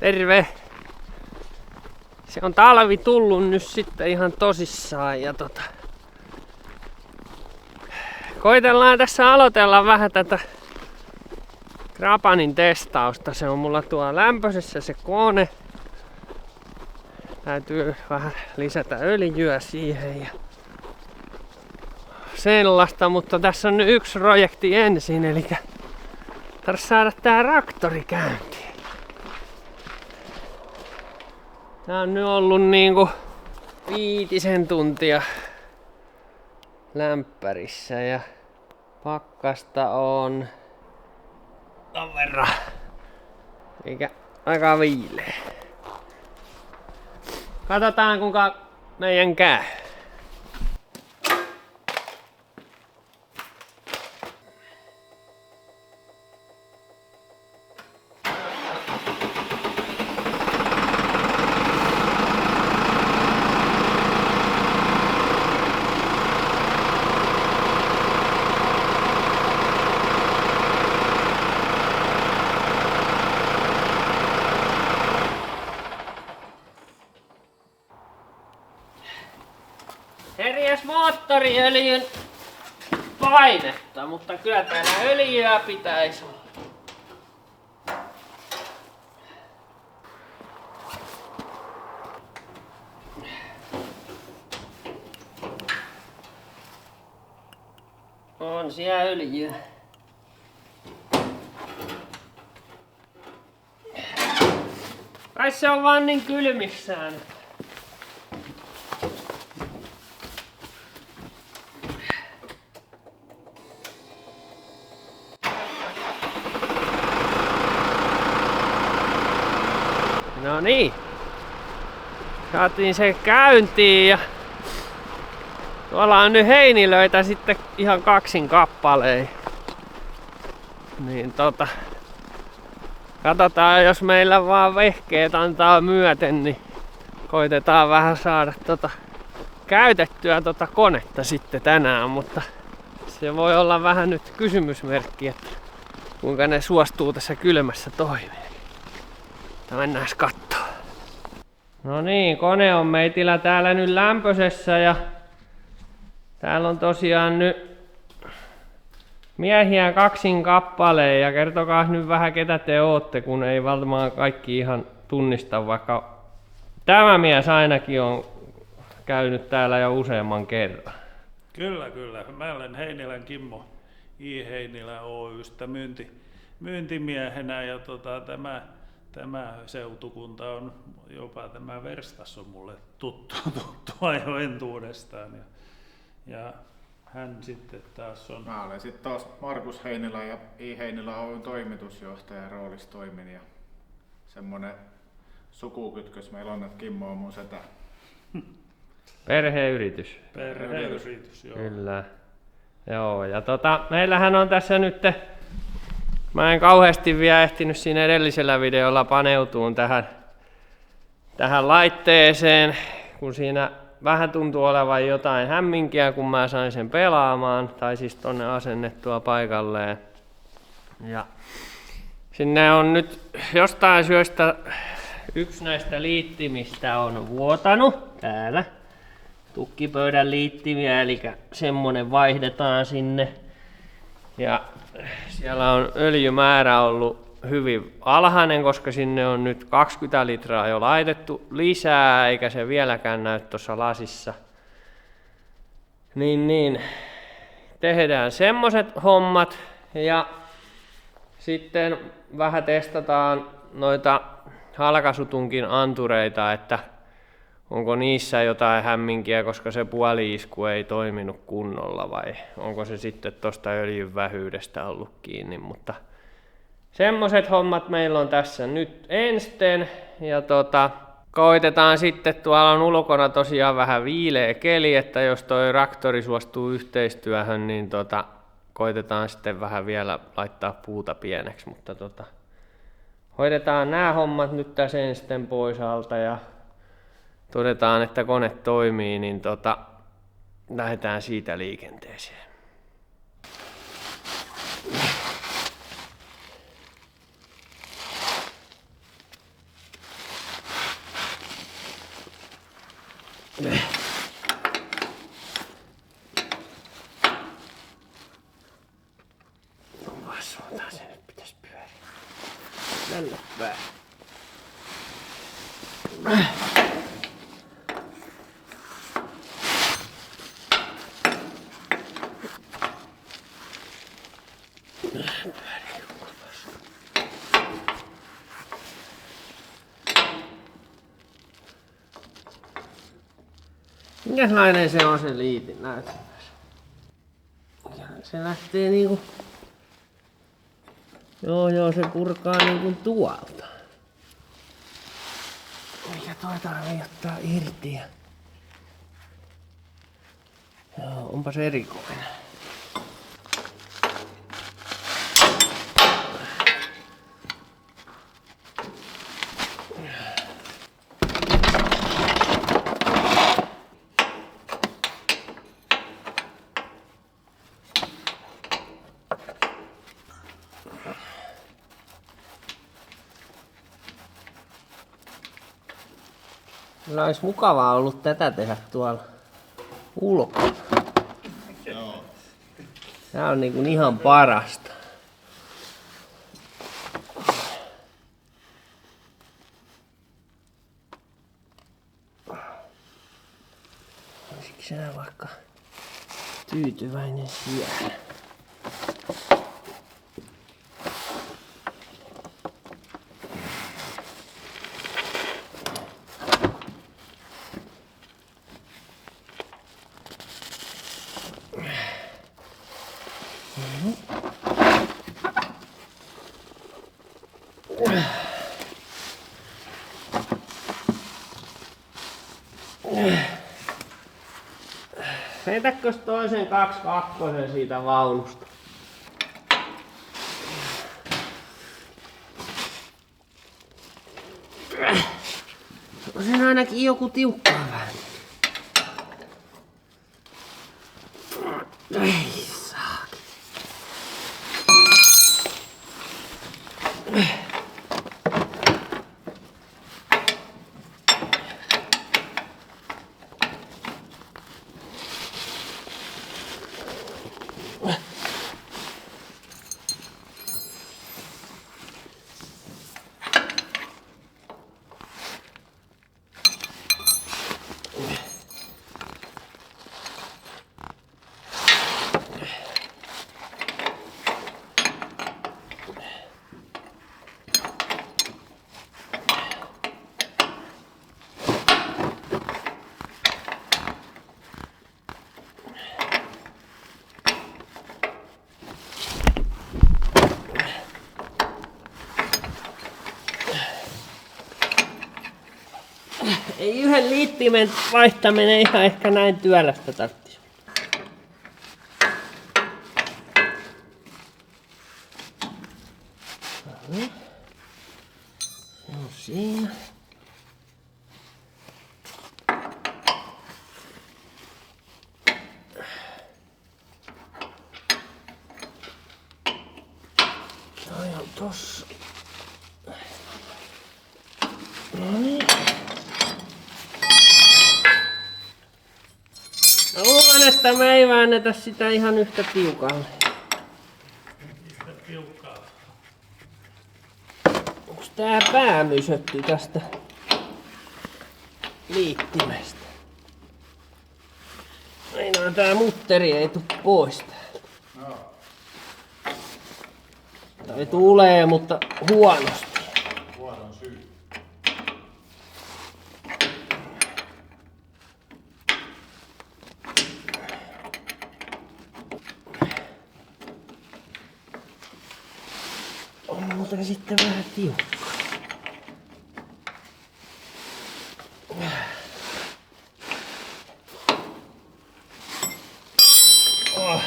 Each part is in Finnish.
Terve! Se on talvi tullut nyt sitten ihan tosissaan ja koitellaan tässä aloitella vähän tätä Trapanin testausta. Se on mulla tuolla lämpöisessä se kone. Täytyy vähän lisätä öljyä siihen ja sellaista, mutta tässä on nyt yksi projekti ensin, eli tarvitsisi saada tää traktori käyntiin. Tää on nyt ollut niinku 5 tuntia lämpärissä ja pakkasta on ton verran. Eikä aika viileä. Katsotaan kuinka meidän käy. Herjes moottoriöljyn painetta, mutta kyllä täällä öljyä pitäisi olla. On siellä öljyä. Kai se on vaan niin kylmissään. No niin, saatiin se käyntiin ja tuolla on nyt heinilöitä sitten ihan 2 kappaleen. Niin katsotaan, jos meillä vaan vehkeet antaa myöten, niin koitetaan vähän saada käytettyä konetta sitten tänään, mutta se voi olla vähän nyt kysymysmerkki, että kuinka ne suostuu tässä kylmässä toimeen. Mennään kattoo. No niin, kone on meitillä täällä nyt lämpöisessä ja täällä on tosiaan nyt miehiä 2 kappaleen ja kertokaa nyt vähän ketä te ootte, kun ei varmaan kaikki ihan tunnista, vaikka tämä mies ainakin on käynyt täällä jo useamman kerran. Kyllä. Mä olen Heinilän Kimmo I. Heinilä Oystä myyntimiehenä ja tämä seutukunta on, jopa tämä Verstas on mulle tuttua jo entuudestaan ja hän sitten taas on... Mä olen sitten taas Markus Heinilä ja I. Heinilä Oyn toimitusjohtajan roolissa toimin ja semmonen sukukytkös meillä on, että Kimmo on mun setä. Perheyritys. Perheyritys, joo. Kyllä. Joo, ja meillähän on tässä nyt... Mä en kauheasti vielä ehtinyt siinä edellisellä videolla paneutumaan tähän laitteeseen, kun siinä vähän tuntuu olevan jotain hämminkiä, kun mä sain sen pelaamaan, tai siis tonne asennettua paikalleen. Ja sinne on nyt jostain syystä yksi näistä liittimistä on vuotanut täällä. Tukkipöydän liittimiä, eli semmonen vaihdetaan sinne. Ja siellä on öljymäärä ollut hyvin alhainen, koska sinne on nyt 20 litraa jo laitettu lisää, eikä se vieläkään näy tuossa lasissa. Niin, tehdään semmoset hommat ja sitten vähän testataan noita halkaisutunkin antureita, että onko niissä jotain hämminkiä, koska se puoli-isku ei toiminut kunnolla vai onko se sitten tuosta öljyn vähyydestä ollut kiinni, mutta semmoset hommat meillä on tässä nyt ensten ja koitetaan sitten, tuolla on ulkona tosiaan vähän viileä keli, että jos toi traktori suostuu yhteistyöhön, niin koitetaan sitten vähän vielä laittaa puuta pieneksi, mutta hoidetaan nämä hommat nyt tässä ensten pois alta ja todetaan, että kone toimii, niin lähdetään siitä liikenteeseen. Suuntaan se nyt pitäisi pyöriä. Tänne päin. Minkälainen se on se liitin? Näytä. Se lähtee niinku... Joo, se purkaa niinku tuolta. Mikä toi tarvii ottaa irti. Joo, onpas erikoinen. Kyllä olisi mukavaa ollut tätä tehdä tuolla ulkona. Joo. Tää on niinku ihan parasta. Olisitko sinä vaikka tyytyväinen siellä? Heitäkös toisen 2-2 siitä vaunusta? On siinä ainakin joku tiukkaa vähän. Ei saakeli. Ei yhden liittimen vaihtaminen ihan ehkä näin työlästä tarvitsisi. Se on siinä. Toi on tossa. Noniin. Mä luulen, että me ei väännetä sitä ihan yhtä tiukalle. Mistä tiukkaa? Onks tää pää mysytty tästä liittimestä? Meinaa tää mutteri ei tuu pois täältä. Joo. Tai tulee, mutta huonosti. Huonon syy. On muuten sitten vähän tiukka. Oh.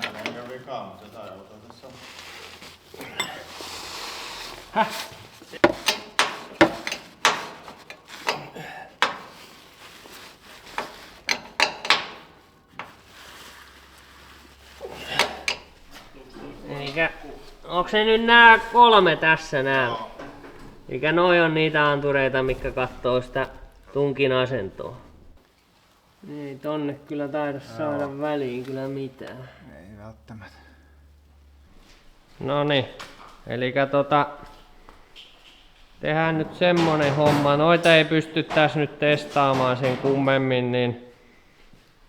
Näillä ei ole vikaa, mutta jotain auto tässä on. Eikä, onko se nyt nää 3 tässä nää? Eikä noi on niitä antureita, mitkä kattoo sitä tunkin asentoa. Ei tonne kyllä taida saada väliin kyllä mitään. Ei välttämättä. Noniin, elikkä tehdään nyt semmonen homma. Noita ei pystyttäis nyt testaamaan sen kummemmin, niin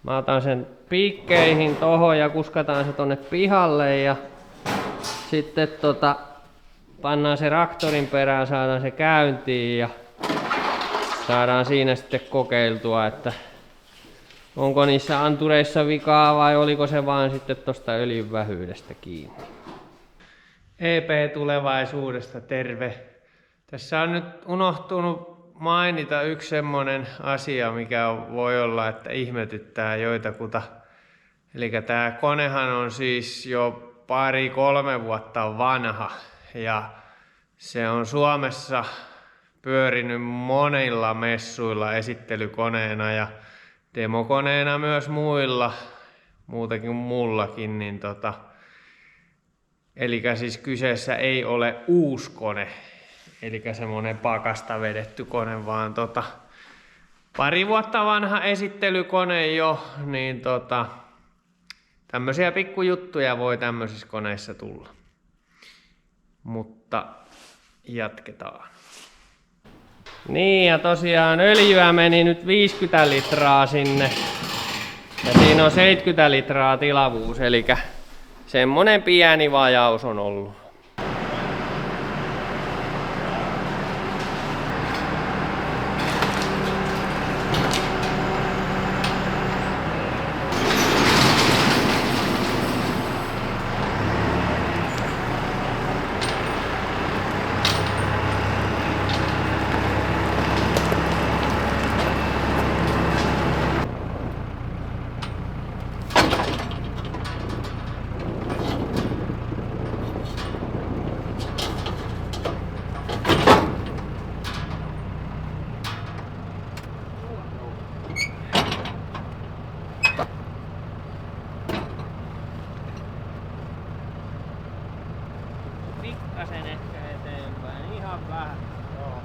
mä otan sen piikkeihin tohon ja kuskataan se tonne pihalle ja sitten pannaan se traktorin perään, saadaan se käyntiin ja saadaan siinä sitten kokeiltua, että onko niissä antureissa vikaa vai oliko se vaan sitten tosta öljyn vähyydestä kiinni. EP tulevaisuudesta, terve! Tässä on nyt unohtunut mainita yksi semmonen asia, mikä voi olla, että ihmetyttää joitakuta. Eli tää konehan on siis jo 2-3 vuotta vanha ja se on Suomessa pyörinyt monilla messuilla esittelykoneena ja demokoneena myös muilla, muutakin kuin mullakin. Niin eli siis kyseessä ei ole uusi kone, eli semmonen pakasta vedetty kone, vaan 2 vuotta vanha esittelykone jo, niin tämmöisiä pikkujuttuja voi tämmöisissä koneissa tulla. Mutta jatketaan. Niin ja tosiaan öljyä meni nyt 50 litraa sinne. Ja siinä on 70 litraa tilavuus, eli semmonen pieni vajaus on ollut. Pikkasen ehkä eteenpäin, ihan vähän. Joo.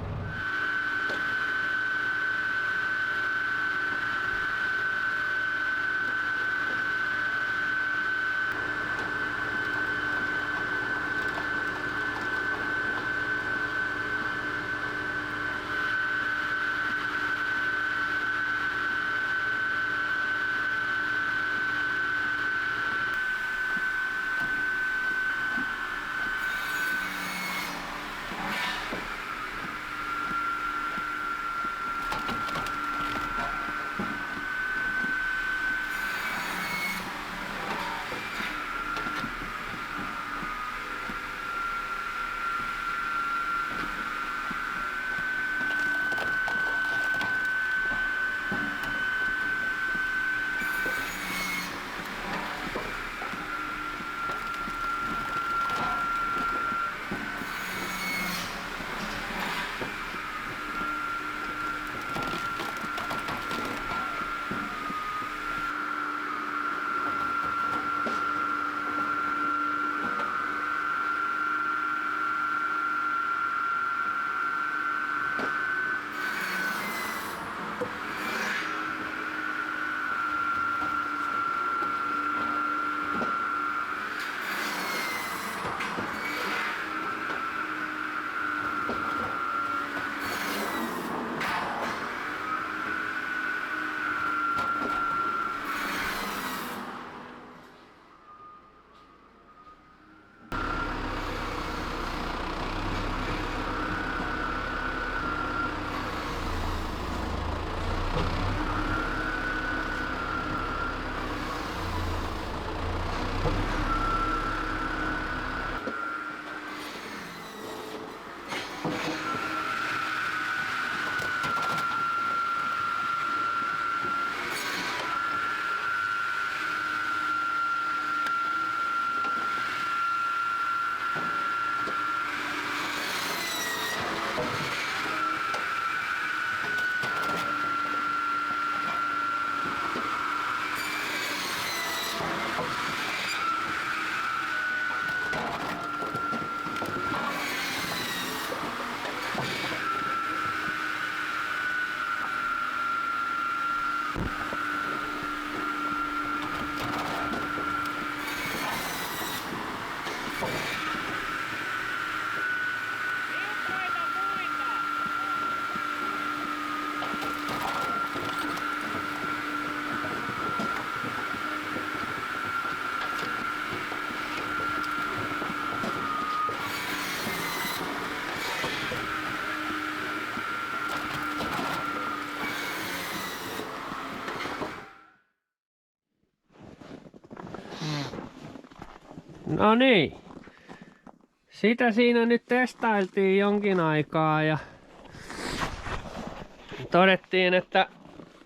No niin. Sitä siinä nyt testailtiin jonkin aikaa ja todettiin, että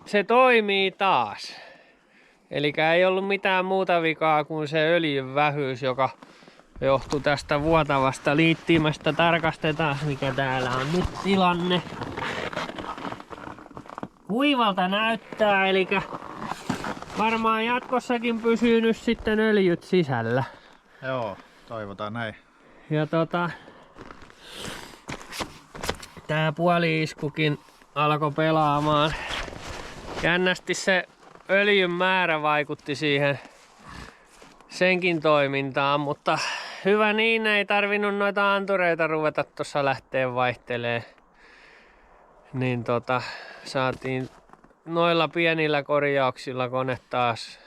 se toimii taas. Eli ei ollut mitään muuta vikaa kuin se öljyn vähyys, joka johtui tästä vuotavasta liittimästä. Tarkastetaan, mikä täällä on nyt tilanne. Kuivalta näyttää, eli varmaan jatkossakin pysyy nyt sitten öljyt sisällä. Joo, toivotaan näin. Ja tää puoli-iskukin alkoi pelaamaan. Jännästi se öljyn määrä vaikutti siihen senkin toimintaan, mutta hyvä niin, ei tarvinnut noita antureita ruveta tuossa lähteen vaihtelee. Niin saatiin noilla pienillä korjauksilla kone taas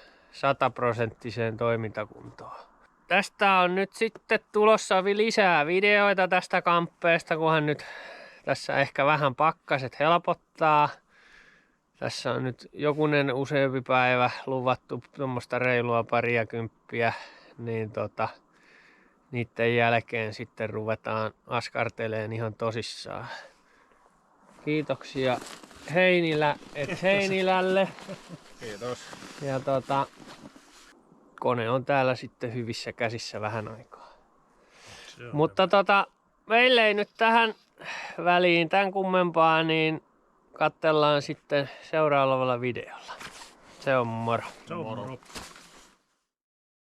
100% toimintakuntoon. Tästä on nyt sitten tulossa lisää videoita tästä kamppeesta, kunhan nyt tässä ehkä vähän pakkaset helpottaa. Tässä on nyt jokunen useampi päivä luvattu tuommoista reilua pariakymppiä, niin niiden jälkeen sitten ruvetaan askarteleen ihan tosissaan. Kiitoksia Heinilälle. Kiitos. Ja kone on täällä sitten hyvissä käsissä vähän aikaa. Mutta meille ei nyt tähän väliin tämän kummempaa, niin katsellaan sitten seuraavalla videolla. Se on moro. Se on moro.